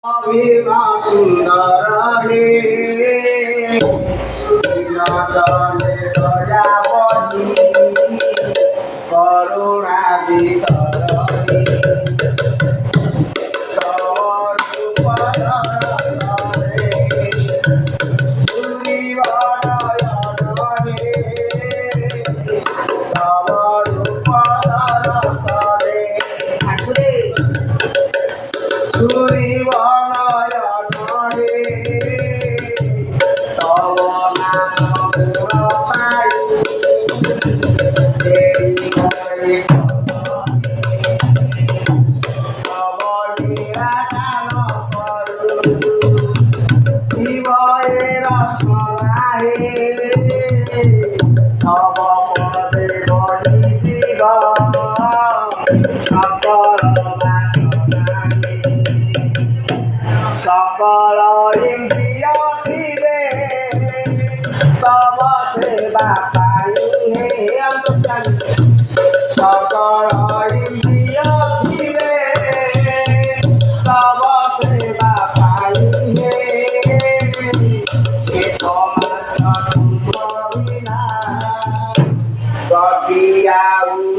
भीमा सुंदर हे चले दया बही करुणा वितरणी सकल इंद्रिय धीरे तब सेवा पाई हे सकल इंद्रिय धीरे तब सेवा पाई हे एकमात्र तुम बिना गति आउ